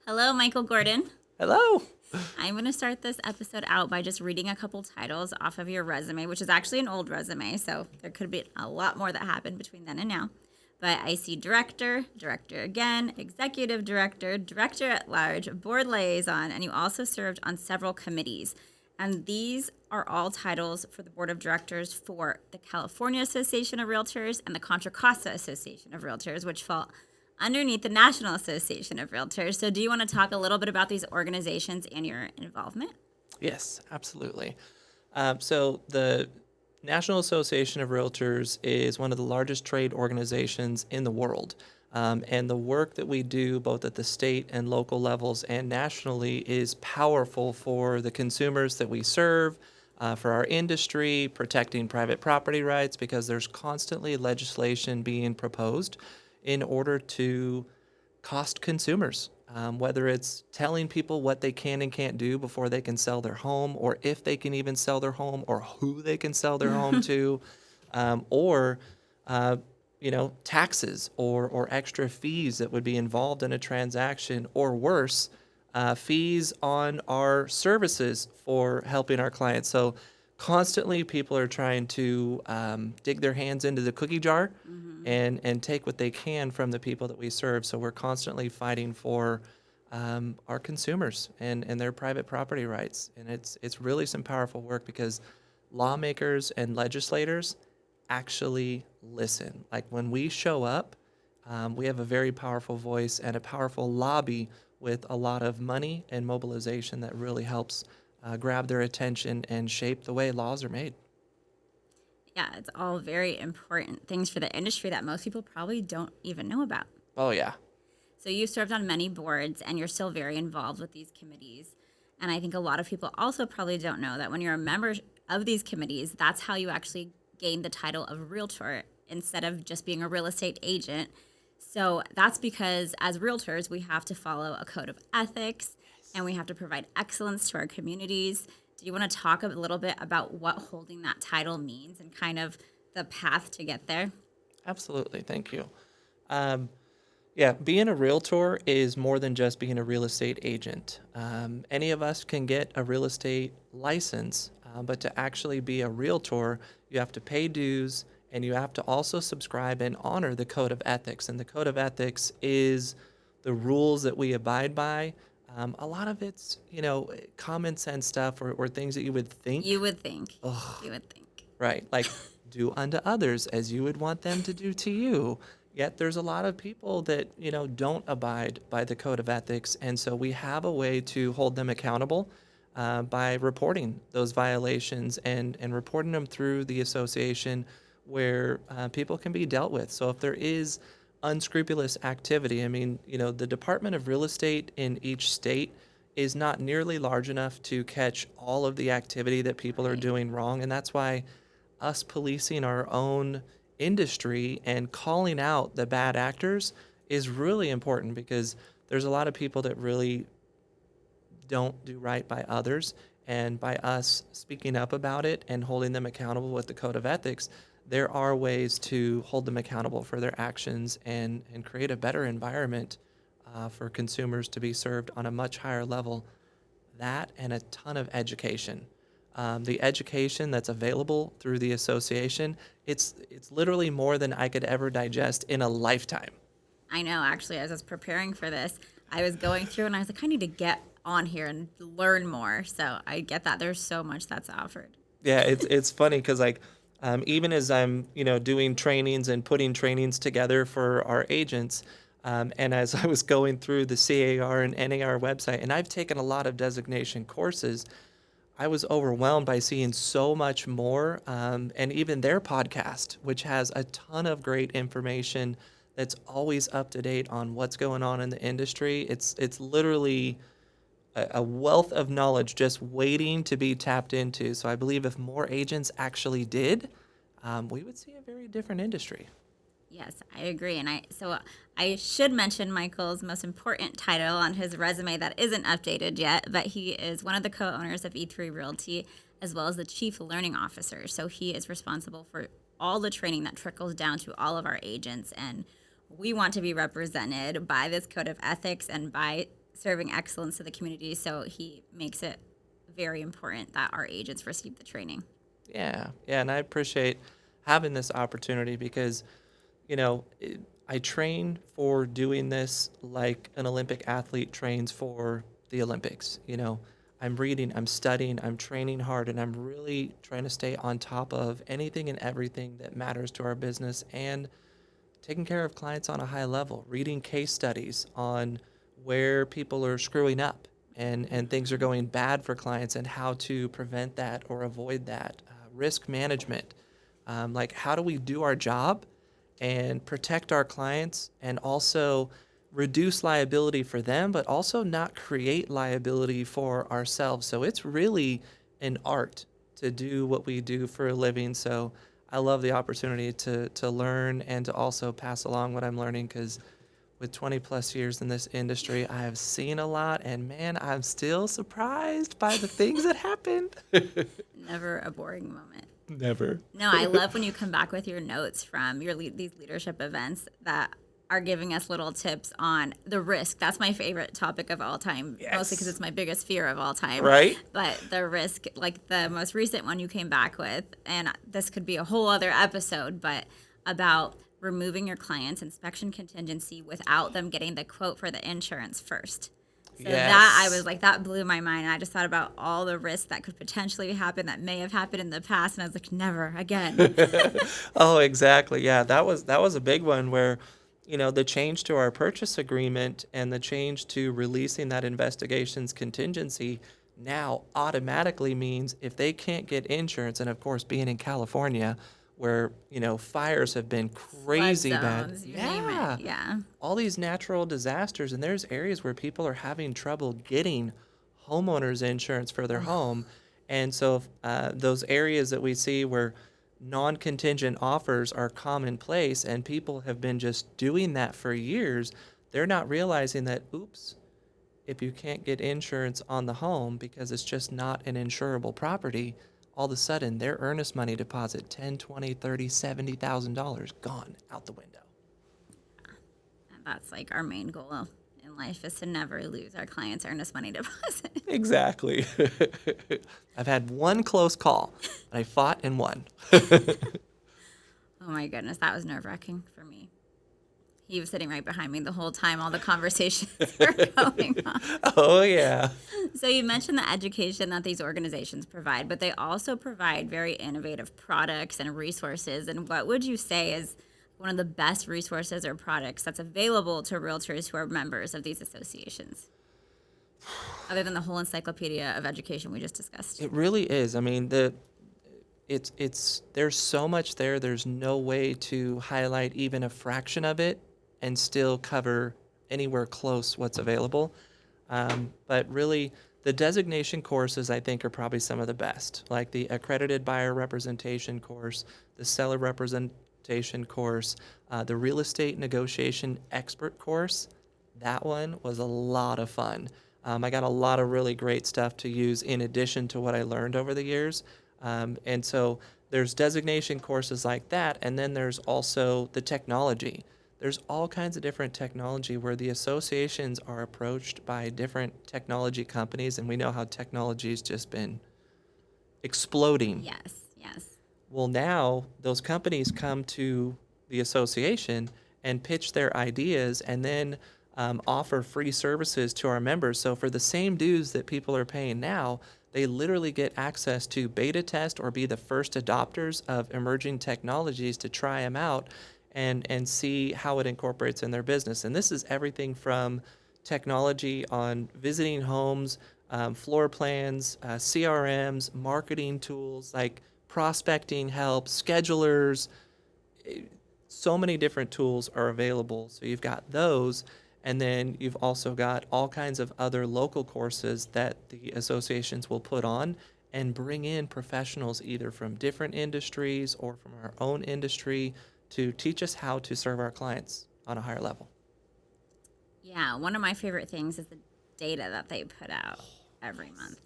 Hello, Michael Gordon. Hello. I'm going to start this episode out by just reading a couple titles off of your resume, which is actually an old resume, so there could be a lot more that happened between then and now. But I see director, director again, executive director, director at large, board liaison, and you also served on several committees. And these are all titles for the board of directors for the California Association of Realtors and the Contra Costa Association of Realtors, which fall underneath the National Association of Realtors. So, do you want to talk a little bit about these organizations and your involvement? Yes, absolutely. So the National Association of Realtors is one of the largest trade organizations in the world. And the work that we do, both at the state and local levels and nationally, is powerful for the consumers that we serve, for our industry, protecting private property rights, because there's constantly legislation being proposed in order to cost consumers, whether it's telling people what they can and can't do before they can sell their home, or if they can even sell their home, or who they can sell their home to, or taxes or extra fees that would be involved in a transaction, or worse, fees on our services for helping our clients. So constantly people are trying to dig their hands into the cookie jar and take what they can from the people that we serve. So we're constantly fighting for our consumers and their private property rights. And it's really some powerful work because lawmakers and legislators actually listen. Like when we show up, we have a very powerful voice and a powerful lobby with a lot of money and mobilization that really helps grab their attention and shape the way laws are made. Yeah, it's all very important things for the industry that most people probably don't even know about. Oh, yeah. So, you served on many boards and you're still very involved with these committees. And I think a lot of people also probably don't know that when you're a member of these committees, that's how you actually gain the title of realtor instead of just being a real estate agent. So that's because as realtors, we have to follow a code of ethics and we have to provide excellence to our communities. Do you want to talk a little bit about what holding that title means and kind of the path to get there? Absolutely. Thank you. Um, yeah, being a realtor is more than just being a real estate agent. Any of us can get a real estate license, but to actually be a realtor, you have to pay dues and you have to also subscribe and honor the code of ethics. And the code of ethics is the rules that we abide by. A lot of it's, common sense stuff or things that you would You think. would think. Ugh, You would think. right. Like, do unto others as you would want them to do to you. Yet there's a lot of people that, don't abide by the code of ethics. And so we have a way to hold them accountable by reporting those violations and reporting them through the association where people can be dealt with. So if there is unscrupulous activity, I mean, the Department of Real Estate in each state is not nearly large enough to catch all of the activity that people are Right. doing wrong. And that's why us policing our own industry and calling out the bad actors is really important because there's a lot of people that really don't do right by others. And by us speaking up about it and holding them accountable with the code of ethics, there are ways to hold them accountable for their actions and create a better environment for consumers to be served on a much higher level. That and a ton of education. The education that's available through the association, it's literally more than I could ever digest in a lifetime. I know, actually, as I was preparing for this, I was going through and I was like, I need to get on here and learn more. So I get that there's so much that's offered. Yeah, it's funny because like even as I'm doing trainings and putting trainings together for our agents, and as I was going through the CAR and NAR website, and I've taken a lot of designation courses, I was overwhelmed by seeing so much more, and even their podcast, which has a ton of great information that's always up to date on what's going on in the industry. It's literally a wealth of knowledge just waiting to be tapped into. So I believe if more agents actually did, we would see a very different industry. Yes, I agree. And I should mention Michael's most important title on his resume that isn't updated yet, but he is one of the co-owners of E3 Realty as well as the chief learning officer. So he is responsible for all the training that trickles down to all of our agents, and we want to be represented by this code of ethics and by serving excellence to the community. So he makes it very important that our agents receive the training. Yeah, yeah, and I appreciate having this opportunity because, you know, I train for doing this like an Olympic athlete trains for the Olympics. You know, I'm reading, I'm studying, I'm training hard, and I'm really trying to stay on top of anything and everything that matters to our business and taking care of clients on a high level, reading case studies on where people are screwing up and things are going bad for clients and how to prevent that or avoid that. Risk management, like how do we do our job and protect our clients and also reduce liability for them, but also not create liability for ourselves. So it's really an art to do what we do for a living. So I love the opportunity to learn and to also pass along what I'm learning because with 20 plus years in this industry, I have seen a lot and man, I'm still surprised by the things that happened. Never a boring moment. Never. No, I love when you come back with your notes from these leadership events that are giving us little tips on the risk. That's my favorite topic of all time, mostly because Yes. it's my biggest fear of all time. Right? But the risk, like the most recent one you came back with, and this could be a whole other episode, but about removing your client's inspection contingency without them getting the quote for the insurance first. So that I Yes. was like, that blew my mind. And I just thought about all the risks that could potentially happen that may have happened in the past. And I was like, never again. Oh, exactly. Yeah, that was a big one where, you know, the change to our purchase agreement and the change to releasing that investigations contingency now automatically means if they can't get insurance, and of course being in California where, you know, fires have been Flood crazy bad. zones, you name it. Yeah. Yeah. All these natural disasters and there's areas where people are having trouble getting homeowners insurance for their home. And so those areas that we see where non-contingent offers are commonplace and people have been just doing that for years, they're not realizing that, oops, if you can't get insurance on the home because it's just not an insurable property, all of a sudden their earnest money deposit, 10, 20, 30, $70,000 gone out the window. And that's like our main goal in life is to never lose our clients' earnest money deposit. Exactly. I've had one close call, but I fought and won. Oh my goodness, that was nerve wracking for me. He was sitting right behind me the whole time all the conversations were going on. Oh, yeah. So you mentioned the education that these organizations provide, but they also provide very innovative products and resources. And what would you say is one of the best resources or products that's available to realtors who are members of these associations, other than the whole encyclopedia of education we just discussed? It really is. I mean, it's there's so much there. There's no way to highlight even a fraction of it and still cover anywhere close what's available. But really, the designation courses I think are probably some of the best, like the accredited buyer representation course, the seller representation course, the real estate negotiation expert course. That one was a lot of fun. I got a lot of really great stuff to use in addition to what I learned over the years. And so there's designation courses like that, and then there's also the technology. There's all kinds of different technology where the associations are approached by different technology companies, and we know how technology has just been exploding. Yes, yes. Well, now those companies come to the association and pitch their ideas and then offer free services to our members. So for the same dues that people are paying now, they literally get access to beta test or be the first adopters of emerging technologies to try them out and see how it incorporates in their business. And this is everything from technology on visiting homes, floor plans, CRMs, marketing tools like prospecting help, schedulers. So many different tools are available. So you've got those. And then you've also got all kinds of other local courses that the associations will put on and bring in professionals either from different industries or from our own industry to teach us how to serve our clients on a higher level. Yeah, one of my favorite things is the data that they put out every month.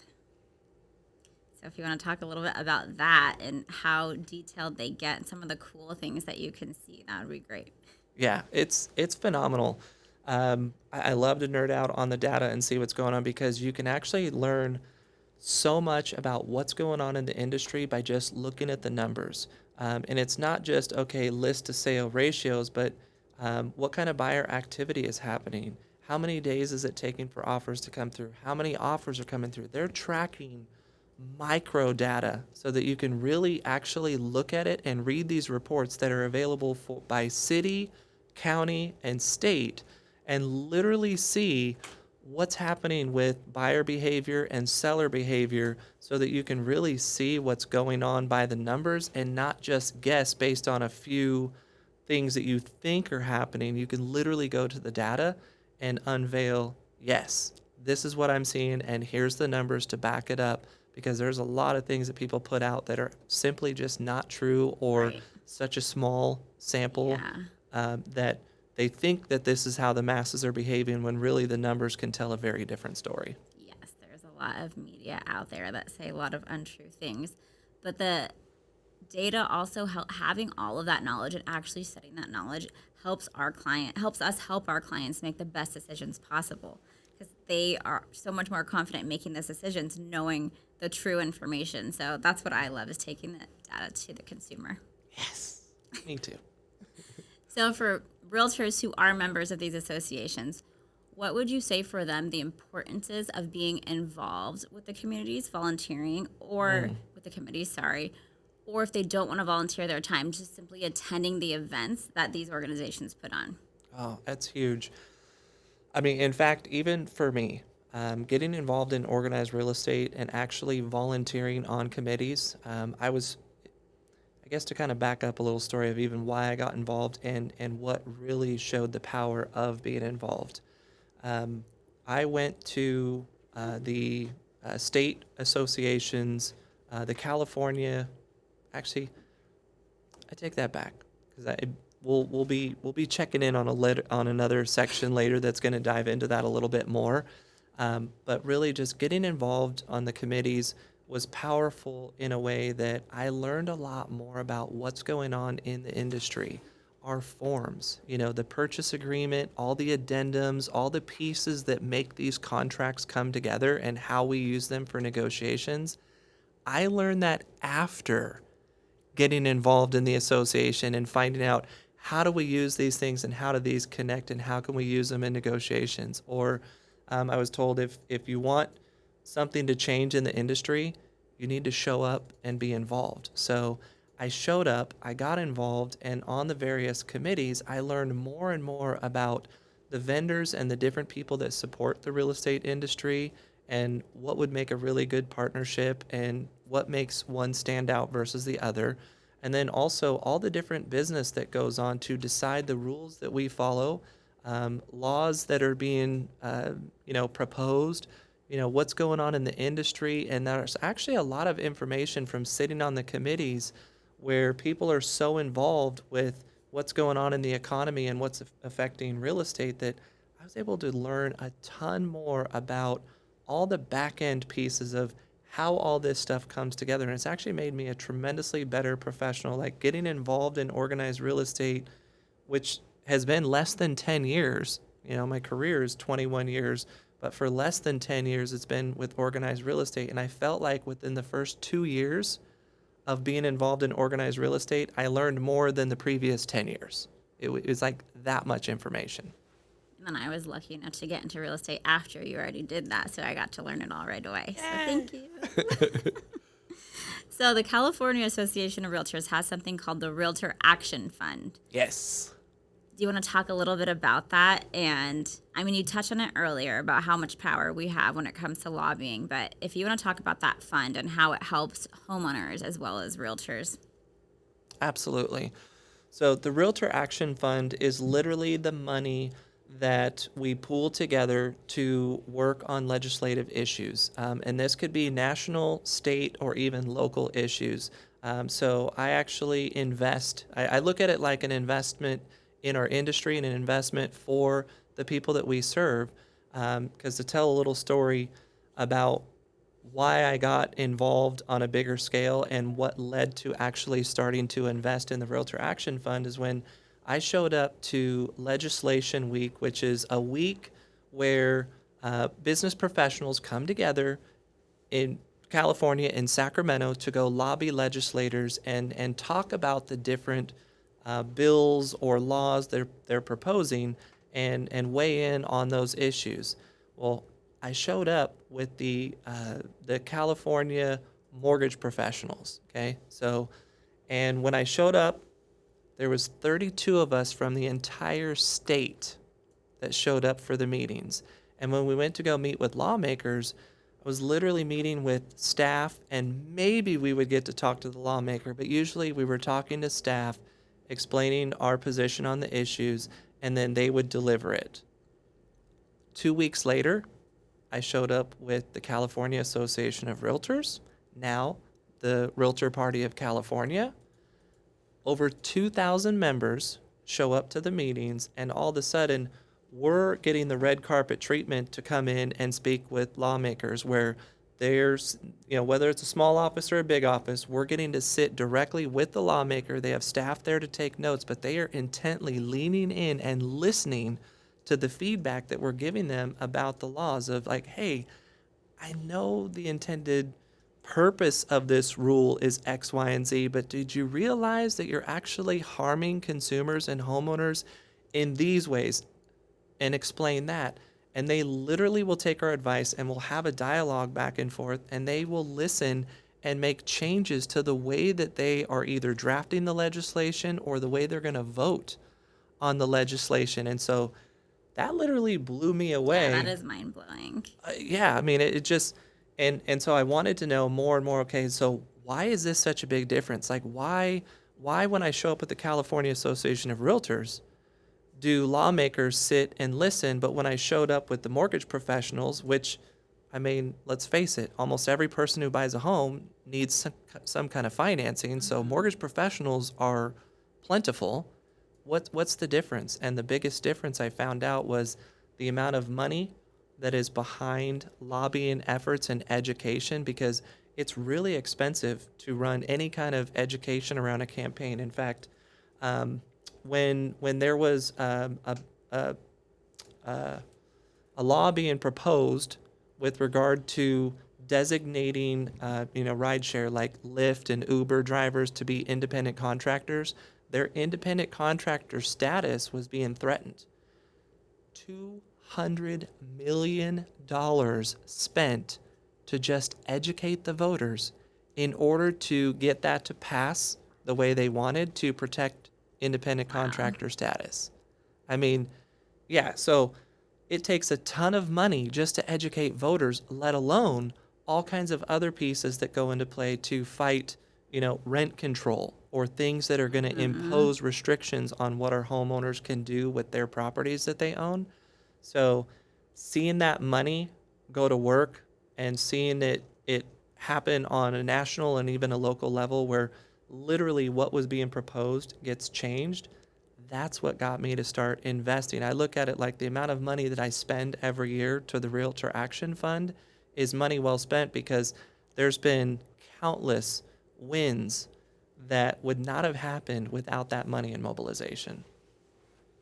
So if you want to talk a little bit about that and how detailed they get and some of the cool things that you can see, that would be great. Yeah, it's phenomenal. I love to nerd out on the data and see what's going on because you can actually learn so much about what's going on in the industry by just looking at the numbers. And it's not just, okay, list to sale ratios, but what kind of buyer activity is happening? How many days is it taking for offers to come through? How many offers are coming through? They're tracking micro data so that you can really actually look at it and read these reports that are available by city, county, and state and literally see what's happening with buyer behavior and seller behavior so that you can really see what's going on by the numbers and not just guess based on a few things that you think are happening. You can literally go to the data and unveil, yes, this is what I'm seeing, and here's the numbers to back it up because there's a lot of things that people put out that are simply just not true or Right. such a small sample Yeah. that they think that this is how the masses are behaving when really the numbers can tell a very different story. Yes, there's a lot of media out there that say a lot of untrue things, but the data also having all of that knowledge and actually studying that knowledge helps us help our clients make the best decisions possible because they are so much more confident in making those decisions knowing the true information. So that's what I love is taking the data to the consumer. Yes, me too. So for realtors who are members of these associations, what would you say for them the importance is of being involved with the communities, volunteering, or with the committees, sorry, or if they don't want to volunteer their time, just simply attending the events that these organizations put on? Oh, that's huge. I mean, in fact, even for me, getting involved in organized real estate and actually volunteering on committees, I guess to kind of back up a little story of even why I got involved and what really showed the power of being involved. Um, I went to the state associations, the California, actually, I take that back because we'll be checking in on on another section later that's going to dive into that a little bit more. But really, just getting involved on the committees was powerful in a way that I learned a lot more about what's going on in the industry. Our forms, the purchase agreement, all the addendums, all the pieces that make these contracts come together and how we use them for negotiations. I learned that after getting involved in the association and finding out how do we use these things and how do these connect and how can we use them in negotiations. Or I was told if you want something to change in the industry, you need to show up and be involved. So I showed up, I got involved, and on the various committees, I learned more and more about the vendors and the different people that support the real estate industry and what would make a really good partnership and what makes one stand out versus the other. And then also all the different business that goes on to decide the rules that we follow, laws that are being, proposed, what's going on in the industry. And there's actually a lot of information from sitting on the committees where people are so involved with what's going on in the economy and what's affecting real estate that I was able to learn a ton more about all the back end pieces of how all this stuff comes together. And it's actually made me a tremendously better professional. Like getting involved in organized real estate, which has been less than 10 years. My career is 21 years, but for less than 10 years, it's been with organized real estate. And I felt like within the first 2 years of being involved in organized real estate, I learned more than the previous 10 years. It was like that much information. And I was lucky enough to get into real estate after you already did that, so I got to learn it all right away. So thank you. So the California Association of Realtors has something called the Realtor Action Fund. Yes. Do you want to talk a little bit about that? And I mean, you touched on it earlier about how much power we have when it comes to lobbying, but if you want to talk about that fund and how it helps homeowners as well as realtors. Absolutely. So the Realtor Action Fund is literally the money that we pool together to work on legislative issues. And this could be national, state, or even local issues. So I actually I look at it like an investment in our industry and an investment for the people that we serve. Because to tell a little story about why I got involved on a bigger scale and what led to actually starting to invest in the Realtor Action Fund is when I showed up to Legislation Week, which is a week where business professionals come together in California, in Sacramento, to go lobby legislators and talk about the different bills or laws they're proposing and weigh in on those issues. Well, I showed up with the California mortgage professionals. Okay, so and when I showed up, there was 32 of us from the entire state that showed up for the meetings. And when we went to go meet with lawmakers, I was literally meeting with staff, and maybe we would get to talk to the lawmaker, but usually we were talking to staff, explaining our position on the issues, and then they would deliver it. 2 weeks later, I showed up with the California Association of Realtors, now the Realtor Party of California. Over 2,000 members show up to the meetings, and all of a sudden, we're getting the red carpet treatment to come in and speak with lawmakers where there's, whether it's a small office or a big office, we're getting to sit directly with the lawmaker. They have staff there to take notes, but they are intently leaning in and listening to the feedback that we're giving them about the laws of like, hey, I know the intended purpose of this rule is X, Y, and Z, but did you realize that you're actually harming consumers and homeowners in these ways? And explain that. And they literally will take our advice and we'll have a dialogue back and forth, and they will listen and make changes to the way that they are either drafting the legislation or the way they're going to vote on the legislation. And so that literally blew me away. Yeah, that is mind blowing. Yeah, I mean, it just, and so I wanted to know more and more, okay, so why is this such a big difference? Like, why when I show up at the California Association of Realtors, do lawmakers sit and listen, but when I showed up with the mortgage professionals, which, I mean, let's face it, almost every person who buys a home needs some kind of financing, so mortgage professionals are plentiful. What's the difference? And the biggest difference I found out was the amount of money that is behind lobbying efforts and education, because it's really expensive to run any kind of education around a campaign. In fact, when there was a law being proposed with regard to designating rideshare like Lyft and Uber drivers to be independent contractors, their independent contractor status was being threatened. $200 million spent to just educate the voters in order to get that to pass the way they wanted to protect independent contractor status. I mean, yeah, so it takes a ton of money just to educate voters, let alone all kinds of other pieces that go into play to fight, rent control or things that are going to impose restrictions on what our homeowners can do with their properties that they own. So seeing that money go to work and seeing it happen on a national and even a local level where literally what was being proposed gets changed, that's what got me to start investing. I look at it like the amount of money that I spend every year to the Realtor Action Fund is money well spent, because there's been countless wins that would not have happened without that money and mobilization.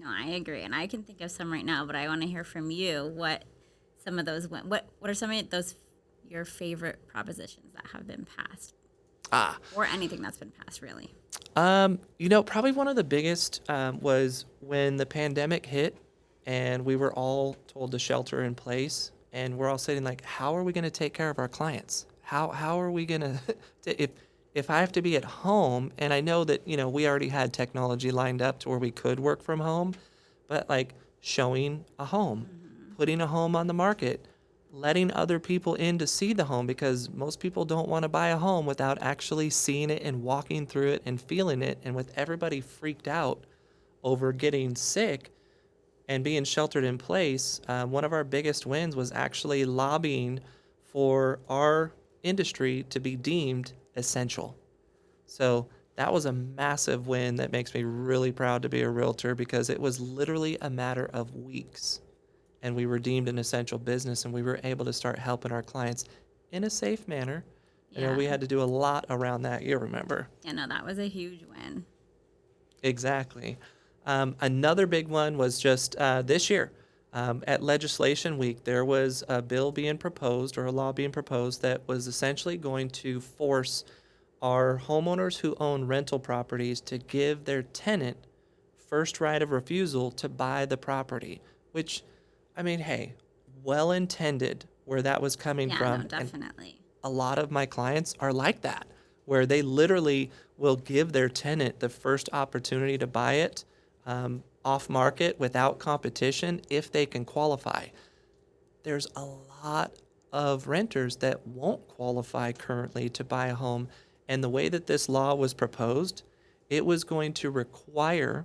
No, I agree, and I can think of some right now, but I want to hear from you. What some of those went? What are some of those your favorite propositions that have been passed? Or anything that's been passed, really. Probably one of the biggest was when the pandemic hit and we were all told to shelter in place, and we're all saying like, how are we going to take care of our clients? How are we going to, if I have to be at home, and I know that, we already had technology lined up to where we could work from home, but like showing a home, putting a home on the market, letting other people in to see the home, because most people don't want to buy a home without actually seeing it and walking through it and feeling it. And with everybody freaked out over getting sick and being sheltered in place, one of our biggest wins was actually lobbying for our industry to be deemed essential. So that was a massive win that makes me really proud to be a realtor, because it was literally a matter of weeks and we were deemed an essential business, and we were able to start helping our clients in a safe manner. Yeah. We had to do a lot around that. You remember? Yeah, no, that was a huge win. Exactly. Another big one was just this year. At Legislation Week, there was a bill being proposed or a law being proposed that was essentially going to force our homeowners who own rental properties to give their tenant first right of refusal to buy the property, which, I mean, hey, well intended where that was coming Yeah, no, from. And definitely. a lot of my clients are like that, where they literally will give their tenant the first opportunity to buy it off market without competition if they can qualify. There's a lot of renters that won't qualify currently to buy a home. And the way that this law was proposed, it was going to require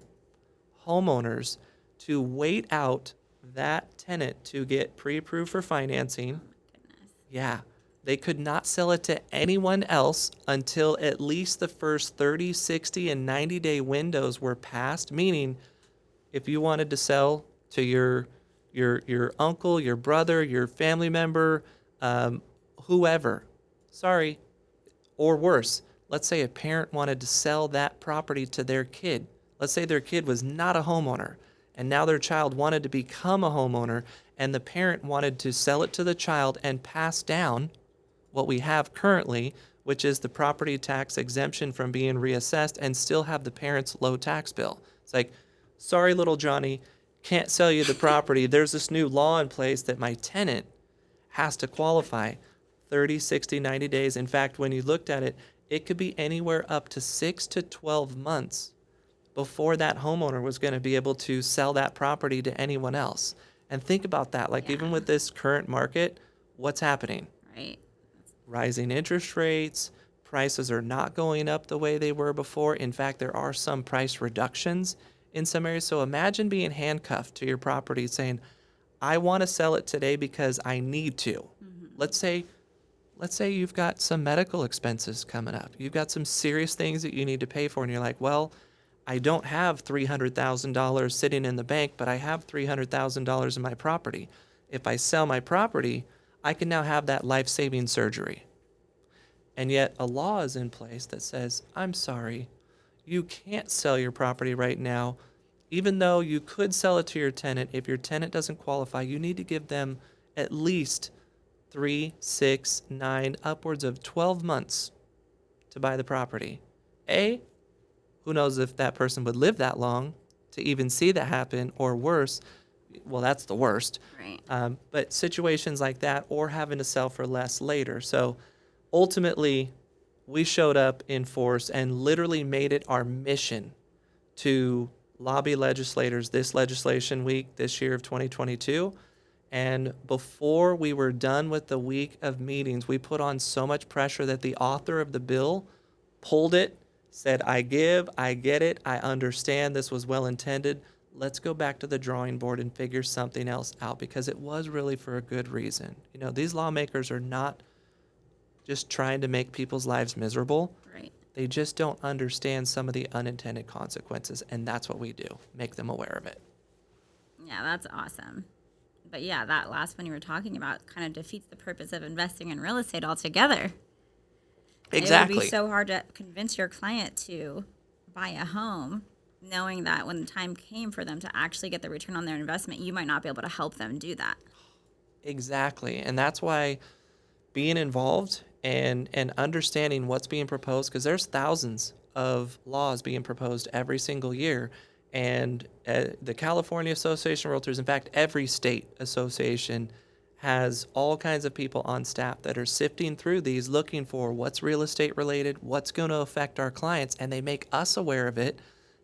homeowners to wait out that tenant to get pre-approved for financing. Goodness. Yeah, they could not sell it to anyone else until at least the first 30, 60, and 90-day windows were passed, meaning if you wanted to sell to your uncle, your brother, your family member, whoever, sorry, or worse, let's say a parent wanted to sell that property to their kid. Let's say their kid was not a homeowner, and now their child wanted to become a homeowner, and the parent wanted to sell it to the child and pass down what we have currently, which is the property tax exemption from being reassessed, and still have the parent's low tax bill. It's like, sorry, little Johnny, can't sell you the property. There's this new law in place that my tenant has to qualify 30, 60, 90 days. In fact, when you looked at it, it could be anywhere up to 6 to 12 months before that homeowner was going to be able to sell that property to anyone else. And think about that. Like, even Yeah. with this current market, what's happening? Right. Rising interest rates, prices are not going up the way they were before. In fact, there are some price reductions in some areas. So imagine being handcuffed to your property saying, I want to sell it today because I need to. Let's say you've got some medical expenses coming up. You've got some serious things that you need to pay for, and you're like, well, I don't have $300,000 sitting in the bank, but I have $300,000 in my property. If I sell my property, I can now have that life-saving surgery. And yet a law is in place that says, I'm sorry, you can't sell your property right now. Even though you could sell it to your tenant, if your tenant doesn't qualify, you need to give them at least 3, 6, 9, upwards of 12 months to buy the property. Who knows if that person would live that long to even see that happen, or worse, well, that's the worst. Right. But situations like that, or having to sell for less later. So ultimately, we showed up in force and literally made it our mission to lobby legislators this legislation week this year of 2022. And before we were done with the week of meetings, we put on so much pressure that the author of the bill pulled it, said, I get it, I understand this was well intended. Let's go back to the drawing board and figure something else out, because it was really for a good reason. You know, these lawmakers are not just trying to make people's lives miserable. Right. They just don't understand some of the unintended consequences, and that's what we do, make them aware of it. Yeah, that's awesome. But yeah, that last one you were talking about kind of defeats the purpose of investing in real estate altogether. Exactly. It would be so hard to convince your client to buy a home, knowing that when the time came for them to actually get the return on their investment, you might not be able to help them do that. Exactly. And that's why being involved and understanding what's being proposed, because there's thousands of laws being proposed every single year. And the California Association of Realtors, in fact, every state association has all kinds of people on staff that are sifting through these, looking for what's real estate related, what's going to affect our clients, and they make us aware of it.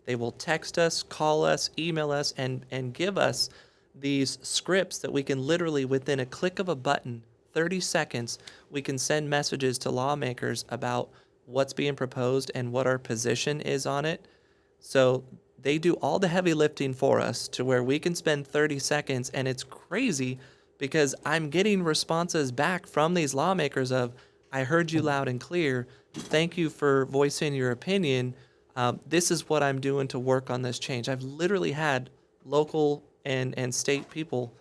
They will text us, call us, email us, and give us these scripts that we can literally, within a click of a button, 30 seconds, we can send messages to lawmakers about what's being proposed and what our position is on it. So they do all the heavy lifting for us to where we can spend 30 seconds, and it's crazy because I'm getting responses back from these lawmakers of, I heard you loud and clear. Thank you for voicing your opinion. This is what I'm doing to work on this change. I've literally had local and state people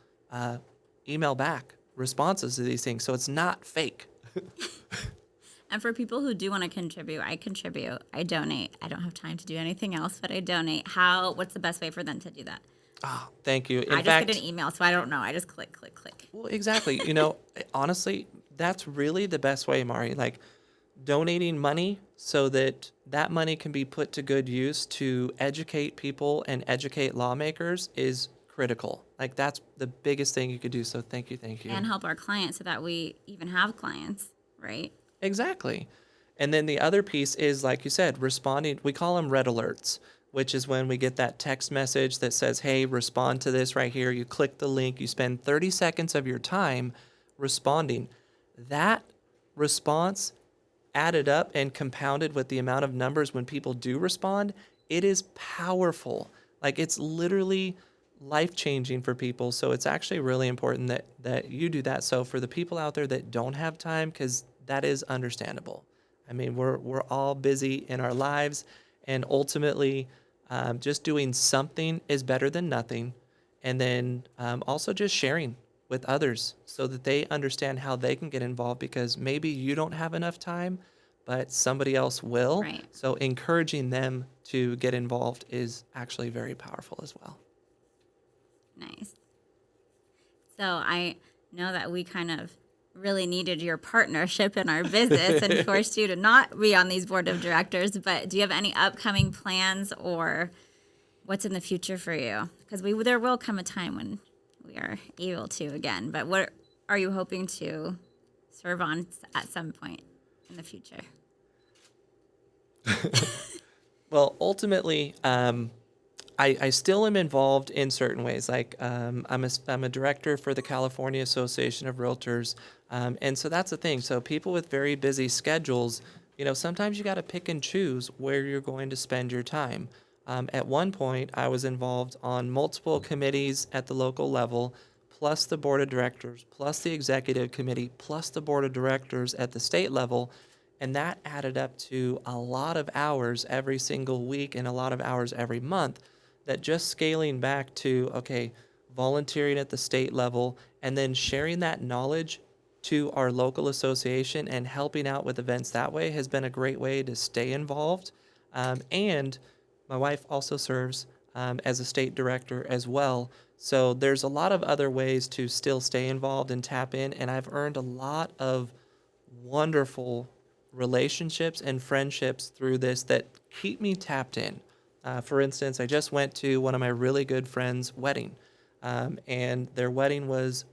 email back responses to these things. So it's not fake. And for people who do want to contribute, I contribute. I donate. I don't have time to do anything else, but I donate. What's the best way for them to do that? Oh, thank you. I In just get fact, an email, so I don't know. I just click, click, click. well, exactly. Honestly, that's really the best way, Mari. Like donating money so that that money can be put to good use to educate people and educate lawmakers is critical. Like that's the biggest thing you could do. So thank you, thank you. And help our clients so that we even have clients, right? Exactly. And then the other piece is, like you said, responding. We call them red alerts, which is when we get that text message that says, hey, respond to this right here. You click the link, you spend 30 seconds of your time responding. That response added up and compounded with the amount of numbers when people do respond, it is powerful. Like it's literally life changing for people. So it's actually really important that you do that. So for the people out there that don't have time, because that is understandable. I mean, we're all busy in our lives, and ultimately, just doing something is better than nothing. And then also just sharing with others so that they understand how they can get involved, because maybe you don't have enough time, but somebody else will. Right. So encouraging them to get involved is actually very powerful as well. Nice. So I know that we kind of really needed your partnership in our business and forced you to not be on these board of directors, but do you have any upcoming plans or what's in the future for you? Because there will come a time when we are able to again, but what are you hoping to serve on at some point in the future? Well, ultimately, I still am involved in certain ways. Like I'm a director for the California Association of Realtors, and so that's the thing. So people with very busy schedules, sometimes you got to pick and choose where you're going to spend your time. At one point, I was involved on multiple committees at the local level, plus the board of directors, plus the executive committee, plus the board of directors at the state level. And that added up to a lot of hours every single week and a lot of hours every month, that just scaling back to, okay, volunteering at the state level and then sharing that knowledge to our local association and helping out with events that way has been a great way to stay involved. And my wife also serves as a state director as well. So there's a lot of other ways to still stay involved and tap in. And I've earned a lot of wonderful relationships and friendships through this that keep me tapped in. For instance, I just went to one of my really good friends' wedding, and their wedding was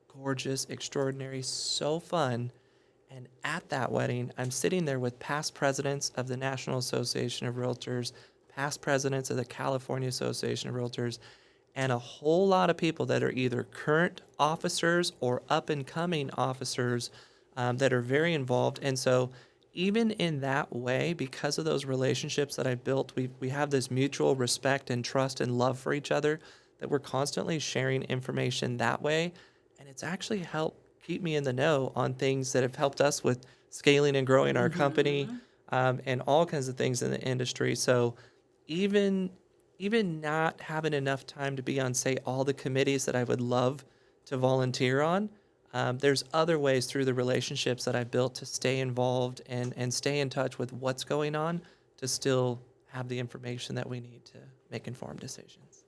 gorgeous, extraordinary, so fun. And at that wedding, I'm sitting there with past presidents of the National Association of Realtors, past presidents of the California Association of Realtors, and a whole lot of people that are either current officers or up and coming officers that are very involved. And so even in that way, because of those relationships that I built, we have this mutual respect and trust and love for each other, that we're constantly sharing information that way. And it's actually helped keep me in the know on things that have helped us with scaling and growing our company, and all kinds of things in the industry. So even not having enough time to be on, say, all the committees that I would love to volunteer on, there's other ways through the relationships that I built to stay involved and stay in touch with what's going on, to still have the information that we need to make informed decisions.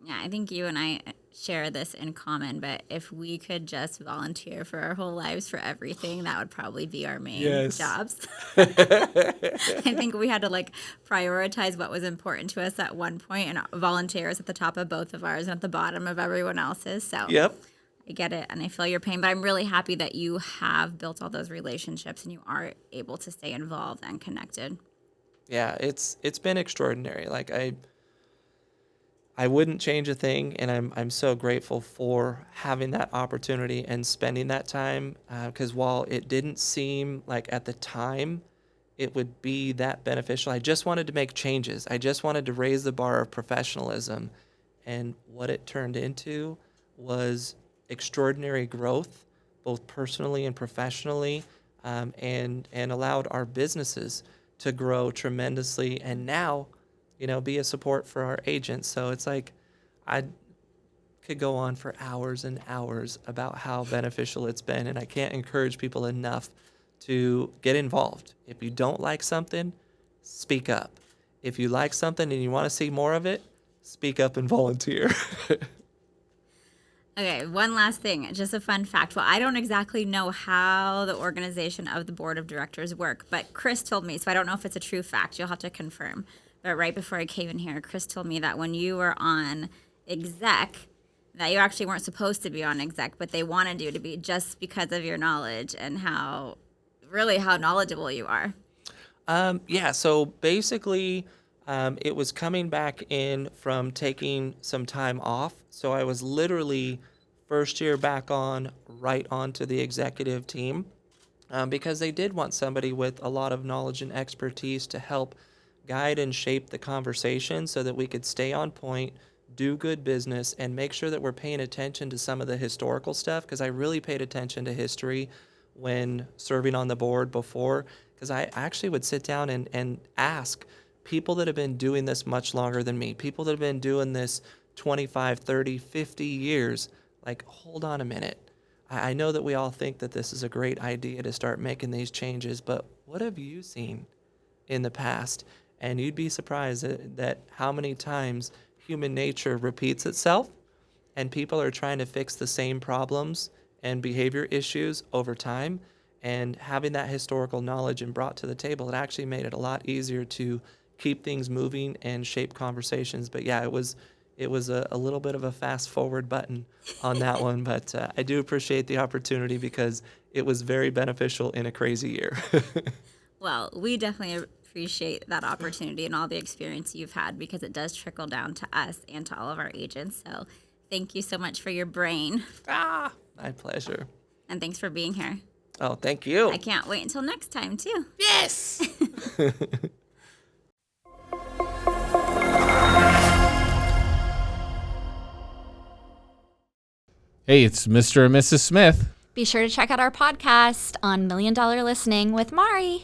Yeah, I think you and I share this in common, but if we could just volunteer for our whole lives for everything, that would probably be our main jobs. I think we had to prioritize what was important to us at one point, and volunteer is at the top of both of ours and at the bottom of everyone else's. So Yep. I get it, and I feel your pain, but I'm really happy that you have built all those relationships and you are able to stay involved and connected. Yeah, it's been extraordinary. Like I wouldn't change a thing, and I'm so grateful for having that opportunity and spending that time. Because while it didn't seem like at the time it would be that beneficial, I just wanted to make changes. I just wanted to raise the bar of professionalism, and what it turned into was extraordinary growth, both personally and professionally, and allowed our businesses to grow tremendously. And now, be a support for our agents. So it's like I could go on for hours and hours about how beneficial it's been, and I can't encourage people enough to get involved. If you don't like something, speak up. If you like something and you want to see more of it, speak up and volunteer. Okay, one last thing, just a fun fact. Well, I don't exactly know how the organization of the board of directors work, but Chris told me, so I don't know if it's a true fact. You'll have to confirm. But right before I came in here, Chris told me that when you were on exec, that you actually weren't supposed to be on exec, but they wanted you to be just because of your knowledge and how knowledgeable you are. Yeah, so basically, it was coming back in from taking some time off. So I was literally first year back on, right onto the executive team, because they did want somebody with a lot of knowledge and expertise to help guide and shape the conversation so that we could stay on point, do good business, and make sure that we're paying attention to some of the historical stuff, because I really paid attention to history when serving on the board before, because I actually would sit down and ask people that have been doing this much longer than me, people that have been doing this 25, 30, 50 years, like, hold on a minute. I know that we all think that this is a great idea to start making these changes, but what have you seen in the past? And you'd be surprised that how many times human nature repeats itself and people are trying to fix the same problems and behavior issues over time. And having that historical knowledge and brought to the table, it actually made it a lot easier to keep things moving and shape conversations. But yeah, it was a little bit of a fast forward button on that one. But I do appreciate the opportunity because it was very beneficial in a crazy year. Well, we definitely appreciate that opportunity and all the experience you've had because it does trickle down to us and to all of our agents. So thank you so much for your brain. My pleasure. And thanks for being here. Oh, thank you. I can't wait until next time, too. Yes! Hey, it's Mr. and Mrs. Smith. Be sure to check out our podcast on $1 Million Listening with Mari.